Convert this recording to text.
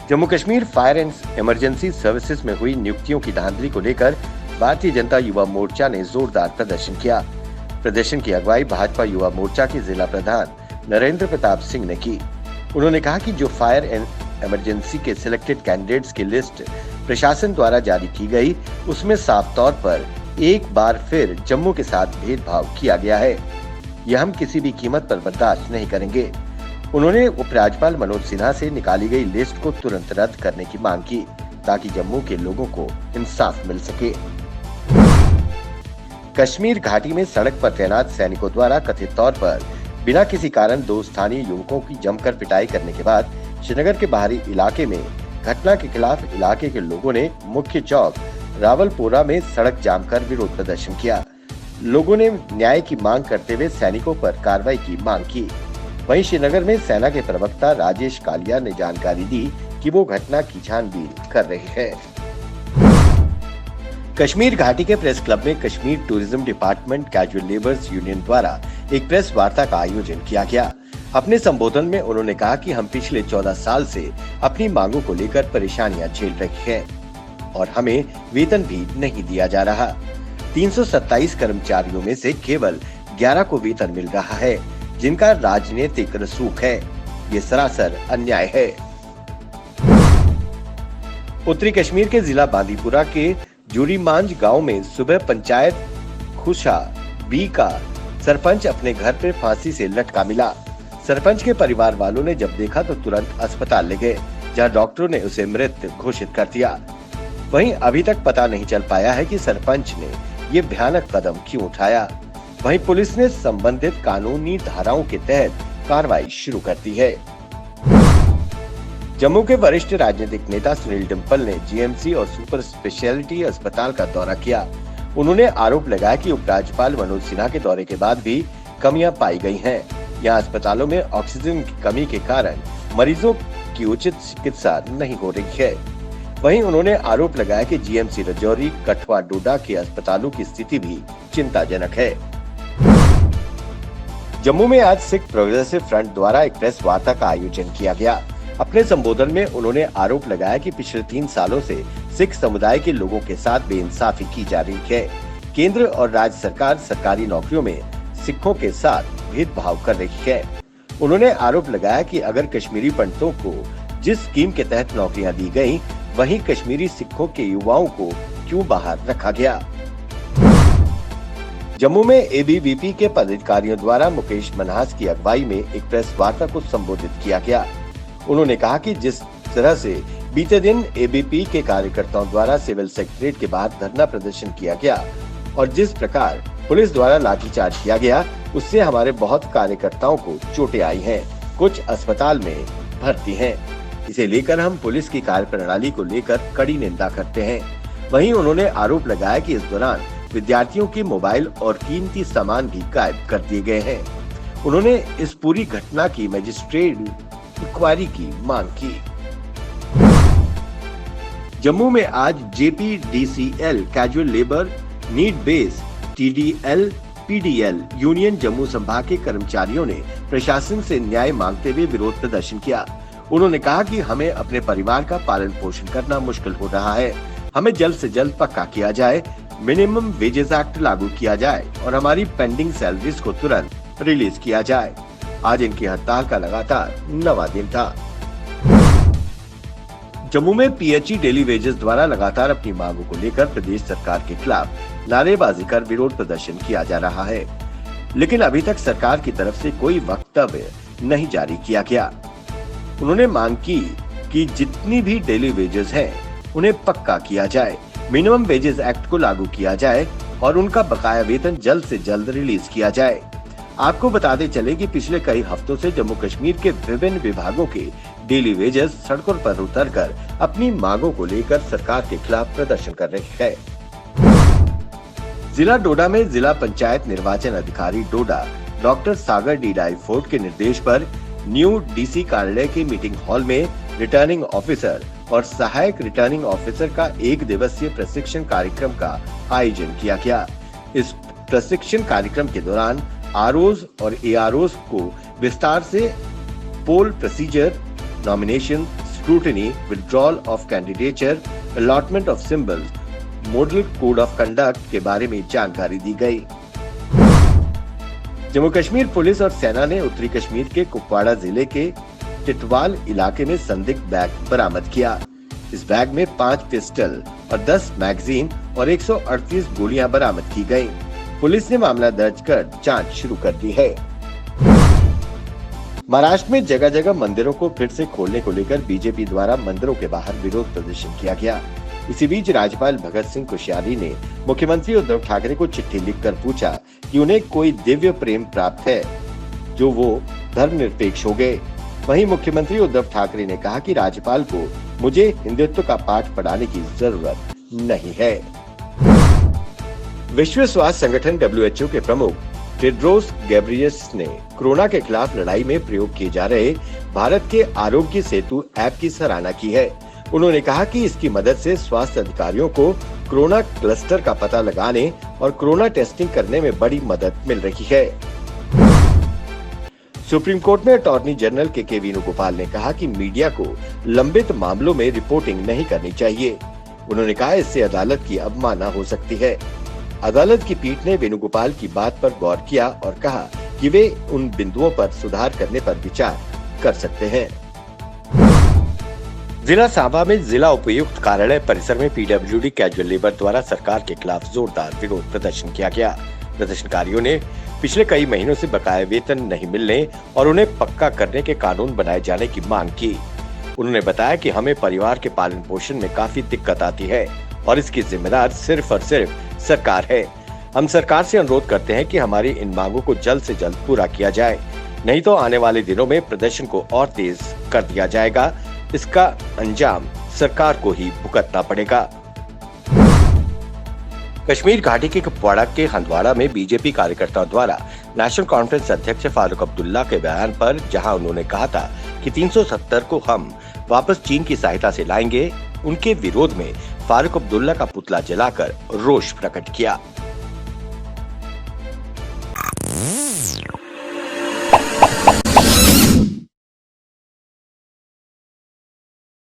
Jammu Kashmir fire and emergency services में हुई नियुक्तियों की धांधली को लेकर भारतीय जनता युवा मोर्चा ने जोरदार प्रदर्शन किया। प्रदर्शन की अगुवाई भाजपा युवा मोर्चा के जिला प्रधान नरेंद्र प्रताप सिंह ने की। उन्होंने कहा कि जो फायर एंड इमरजेंसी के सिलेक्टेड कैंडिडेट्स की लिस्ट प्रशासन द्वारा जारी की गई, उसमें साफ तौर पर एक बार फिर जम्मू के साथ भेदभाव किया गया है। यह हम किसी भी कीमत पर बर्दाश्त नहीं करेंगे। उन्होंने उपराज्यपाल मनोज सिन्हा से निकाली गई लिस्ट को तुरंत रद्द करने की मांग की, ताकि जम्मू के लोगों को इंसाफ मिल सके। कश्मीर घाटी में सड़क पर तैनात सैनिकों द्वारा कथित तौर पर बिना किसी कारण 2 स्थानीय युवकों की जमकर पिटाई करने के बाद श्रीनगर के बाहरी इलाके में घटना के खिलाफ इलाके के लोगों ने मुख्य चौक रावलपोरा में सड़क जाम कर विरोध प्रदर्शन किया। लोगों ने न्याय की मांग करते हुए सैनिकों पर कार्रवाई की मांग की। वहीं श्रीनगर में सेना के प्रवक्ता राजेश कालिया ने जानकारी दी कि वो घटना की छानबीन कर रहे हैं। कश्मीर घाटी के प्रेस क्लब में Kashmir tourism department casual labours union द्वारा एक प्रेस वार्ता का आयोजन किया गया। अपने संबोधन में उन्होंने कहा कि हम पिछले 14 साल से अपनी मांगों को लेकर परेशानियां झेल रहे हैं और हमें वेतन भी नहीं दिया जा रहा। 327 कर्मचारियों में से केवल 11 को वेतन मिल रहा है, जिनका राजनीतिक रसूख है। ये सरासर अन्याय है। उत्तरी कश्मीर के जिला बांदीपुरा के जोरीमांझ गांव में सुबह पंचायत खुशा बी का सरपंच अपने घर पर फांसी से लटका मिला। सरपंच के परिवार वालों ने जब देखा तो तुरंत अस्पताल ले गए, जहां डॉक्टरों ने उसे मृत घोषित कर दिया। वहीं अभी तक पता नहीं चल पाया है कि सरपंच ने ये भयानक कदम क्यों उठाया। वहीं पुलिस ने संबंधित कानूनी धाराओं के तहत कार्रवाई शुरू कर दी है। जम्मू के वरिष्ठ राजनीतिक नेता सुनील डिम्पल ने जीएमसी और सुपर स्पेशलिटी अस्पताल का दौरा किया। उन्होंने आरोप लगाया कि उपराज्यपाल मनोज सिन्हा के दौरे के बाद भी कमियां पाई गई हैं। यहाँ अस्पतालों में ऑक्सीजन की कमी के कारण मरीजों की उचित चिकित्सा नहीं हो रही है। वहीं उन्होंने आरोप लगाया कि जीएमसी रजौरी, कठुआ, डोडा के अस्पतालों की स्थिति भी चिंताजनक है। जम्मू में आज सिख प्रोग्रेसिव फ्रंट द्वारा एक प्रेस वार्ता का आयोजन किया गया। अपने संबोधन में उन्होंने आरोप लगाया कि पिछले 3 सालों से सिख समुदाय के लोगों के साथ बेइंसाफी की जा रही है। केंद्र और राज्य सरकार सरकारी नौकरियों में सिखों के साथ भेदभाव कर रही है। उन्होंने आरोप लगाया कि अगर कश्मीरी पंडितों को जिस स्कीम के तहत नौकरियां दी गयी, वहीं कश्मीरी सिखों के युवाओं को क्यों बाहर रखा गया। जम्मू में एबीवीपी के पदाधिकारियों द्वारा मुकेश मन्हास की अगुवाई में एक प्रेस वार्ता को संबोधित किया गया। उन्होंने कहा कि जिस तरह से बीते दिन एबीपी के कार्यकर्ताओं द्वारा सिविल सेक्रेटरीट के बाहर धरना प्रदर्शन किया गया और जिस प्रकार पुलिस द्वारा लाठीचार्ज किया गया, उससे हमारे बहुत कार्यकर्ताओं को चोटें आई हैं, कुछ अस्पताल में भर्ती हैं। इसे लेकर हम पुलिस की कार्यप्रणाली को लेकर कड़ी निंदा करते हैं। वहीं उन्होंने आरोप लगाया कि इस दौरान विद्यार्थियों के मोबाइल और कीमती सामान भी गायब कर दिए गए हैं। उन्होंने इस पूरी घटना की मजिस्ट्रेट इंक्वायरी की मांग की। जम्मू में आज JPDCL casual labour need base TDL PDL union Jammu संभाग के कर्मचारियों ने प्रशासन से न्याय मांगते हुए विरोध प्रदर्शन किया। उन्होंने कहा कि हमें अपने परिवार का पालन पोषण करना मुश्किल हो रहा है। हमें जल्द से जल्द पक्का किया जाए, मिनिमम वेजेस एक्ट लागू किया जाए और हमारी पेंडिंग सैलरीज को तुरंत रिलीज किया जाए। आज इनकी हड़ताल का लगातार 9वां दिन था। जम्मू में पीएचई डेली वेजेस द्वारा लगातार अपनी मांगों को लेकर प्रदेश सरकार के खिलाफ नारेबाजी कर विरोध प्रदर्शन किया जा रहा है, लेकिन अभी तक सरकार की तरफ से कोई वक्तव्य नहीं जारी किया गया। उन्होंने मांग की कि जितनी भी डेली वेजेस हैं, उन्हें पक्का किया जाए, मिनिमम वेजेस एक्ट को लागू किया जाए और उनका बकाया वेतन जल्द से जल्द रिलीज किया जाए। आपको बताते चले कि पिछले कई हफ्तों से जम्मू कश्मीर के विभिन्न विभागों के डेली वेजेस सड़कों पर उतरकर अपनी मांगों को लेकर सरकार के खिलाफ प्रदर्शन कर रहे हैं। जिला डोडा में जिला पंचायत निर्वाचन अधिकारी डोडा डॉक्टर सागर डी डाइफोर्ड के निर्देश पर न्यू डीसी कार्यालय के मीटिंग हॉल में रिटर्निंग ऑफिसर और सहायक रिटर्निंग ऑफिसर का 1 दिवसीय प्रशिक्षण कार्यक्रम का आयोजन किया गया। इस प्रशिक्षण कार्यक्रम के दौरान आरओज और एआरओज को विस्तार से poll procedure, nomination, scrutiny, withdrawal of candidature, allotment of symbols, model code of conduct के बारे में जानकारी दी गई। जम्मू कश्मीर पुलिस और सेना ने उत्तरी कश्मीर के कुपवाड़ा जिले के टिटवाल इलाके में संदिग्ध बैग बरामद किया। इस बैग में 5 पिस्टल और 10 मैगजीन और 138 गोलियां बरामद की गयी। पुलिस ने मामला दर्ज कर जांच शुरू कर दी है। महाराष्ट्र में जगह जगह मंदिरों को फिर से खोलने को लेकर बीजेपी द्वारा मंदिरों के बाहर विरोध प्रदर्शन किया गया। इसी बीच राज्यपाल भगत सिंह कोश्यारी ने मुख्यमंत्री उद्धव ठाकरे को चिट्ठी लिखकर पूछा कि उन्हें कोई दिव्य प्रेम प्राप्त है जो वो धर्मनिरपेक्ष हो गए। वहीं मुख्यमंत्री उद्धव ठाकरे ने कहा कि राज्यपाल को मुझे हिंदुत्व का पाठ पढ़ाने की जरूरत नहीं है। विश्व स्वास्थ्य संगठन WHO के प्रमुख टेड्रोस गैब्रियस ने कोरोना के खिलाफ लड़ाई में प्रयोग किए जा रहे भारत के आरोग्य सेतु ऐप की सराहना की है। उन्होंने कहा कि इसकी मदद से स्वास्थ्य अधिकारियों को कोरोना क्लस्टर का पता लगाने और कोरोना टेस्टिंग करने में बड़ी मदद मिल रही है। सुप्रीम कोर्ट में अटॉर्नी जनरल के वेणुगोपाल ने कहा कि मीडिया को लंबित मामलों में रिपोर्टिंग नहीं करनी चाहिए। उन्होंने कहा इससे अदालत की अवमानना हो सकती है। अदालत की पीठ ने वेणुगोपाल की बात पर गौर किया और कहा कि वे उन बिंदुओं पर सुधार करने पर विचार कर सकते हैं। जिला सांबा में जिला उपायुक्त कार्यालय परिसर में PWD कैजुअल लेबर द्वारा सरकार के खिलाफ जोरदार विरोध प्रदर्शन किया गया। प्रदर्शनकारियों ने पिछले कई महीनों से बकाया वेतन नहीं मिलने और उन्हें पक्का करने के कानून बनाए जाने की मांग की। उन्होंने बताया कि हमें परिवार के पालन पोषण में काफी दिक्कत आती है और इसकी जिम्मेदार सिर्फ और सिर्फ सरकार है। हम सरकार से अनुरोध करते हैं कि हमारी इन मांगों को जल्द से जल्द पूरा किया जाए, नहीं तो आने वाले दिनों में प्रदर्शन को और तेज कर दिया जाएगा। इसका अंजाम सरकार को ही भुगतना पड़ेगा। कश्मीर घाटी के कुपवाड़ा के हंदवाड़ा में बीजेपी कार्यकर्ताओं द्वारा नेशनल कॉन्फ्रेंस अध्यक्ष फारूक अब्दुल्ला के बयान पर जहां उन्होंने कहा था कि 370 को हम वापस चीन की सहायता से लाएंगे, उनके विरोध में फारूक अब्दुल्ला का पुतला जलाकर रोष प्रकट किया।